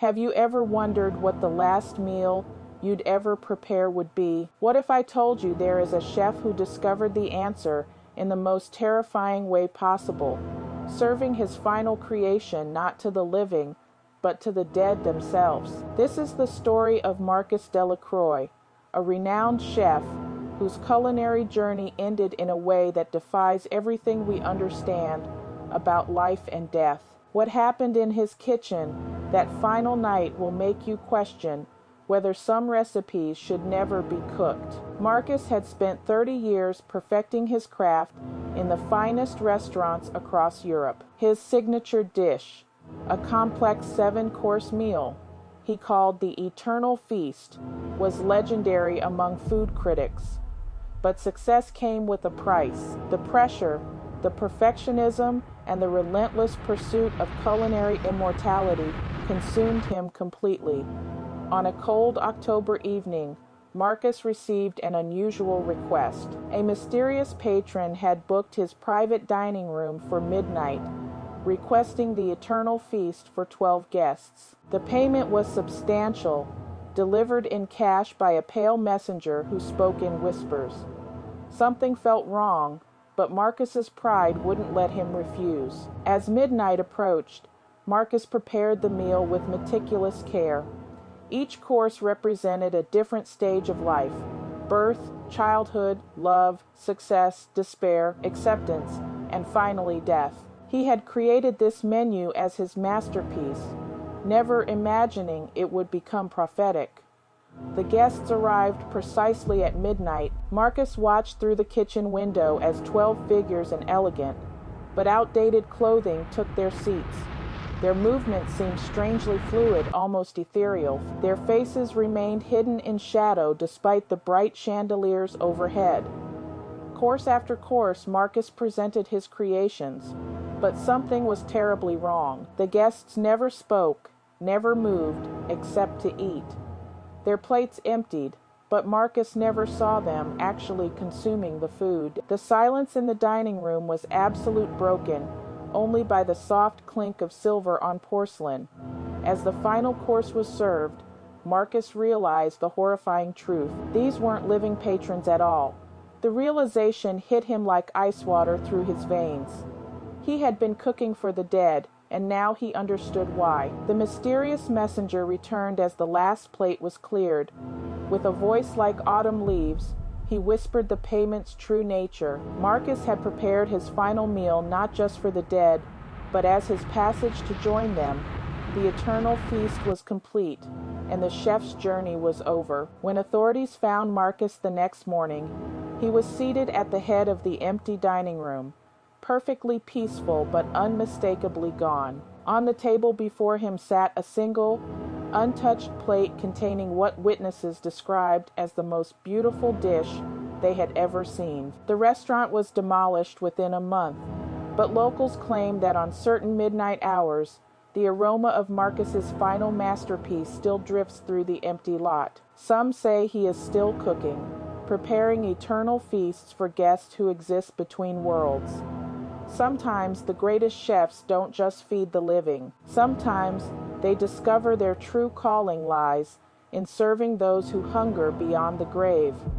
Have you ever wondered what the last meal you'd ever prepare would be? What if I told you there is a chef who discovered the answer in the most terrifying way possible, serving his final creation not to the living, but to the dead themselves? This is the story of Marcus Delacroix, a renowned chef whose culinary journey ended in a way that defies everything we understand about life and death. What happened in his kitchen that final night will make you question whether some recipes should never be cooked. Marcus had spent 30 years perfecting his craft in the finest restaurants across Europe. His signature dish, a complex 7-course meal he called the Eternal Feast, was legendary among food critics. But success came with a price. The pressure, the perfectionism, and the relentless pursuit of culinary immortality consumed him completely. On a cold October evening, Marcus received an unusual request. A mysterious patron had booked his private dining room for midnight, requesting the eternal feast for 12 guests. The payment was substantial, delivered in cash by a pale messenger who spoke in whispers. Something felt wrong, but Marcus's pride wouldn't let him refuse. As midnight approached, Marcus prepared the meal with meticulous care. Each course represented a different stage of life: birth, childhood, love, success, despair, acceptance, and finally death. He had created this menu as his masterpiece, never imagining it would become prophetic. The guests arrived precisely at midnight. Marcus watched through the kitchen window as 12 figures in elegant, but outdated clothing took their seats. Their movements seemed strangely fluid, almost ethereal. Their faces remained hidden in shadow despite the bright chandeliers overhead. Course after course, Marcus presented his creations, but something was terribly wrong. The guests never spoke, never moved, except to eat. Their plates emptied, but Marcus never saw them actually consuming the food. The silence in the dining room was absolute, broken only by the soft clink of silver on porcelain. As the final course was served, Marcus realized the horrifying truth. These weren't living patrons at all. The realization hit him like ice water through his veins. He had been cooking for the dead, and now he understood why. The mysterious messenger returned as the last plate was cleared. With a voice like autumn leaves, he whispered the payment's true nature. Marcus had prepared his final meal not just for the dead, but as his passage to join them. The eternal feast was complete, and the chef's journey was over. When authorities found Marcus the next morning, he was seated at the head of the empty dining room, perfectly peaceful but unmistakably gone. On the table before him sat a single, untouched plate containing what witnesses described as the most beautiful dish they had ever seen. The restaurant was demolished within a month, but locals claim that on certain midnight hours, the aroma of Marcus's final masterpiece still drifts through the empty lot. Some say he is still cooking, preparing eternal feasts for guests who exist between worlds. Sometimes the greatest chefs don't just feed the living. Sometimes they discover their true calling lies in serving those who hunger beyond the grave.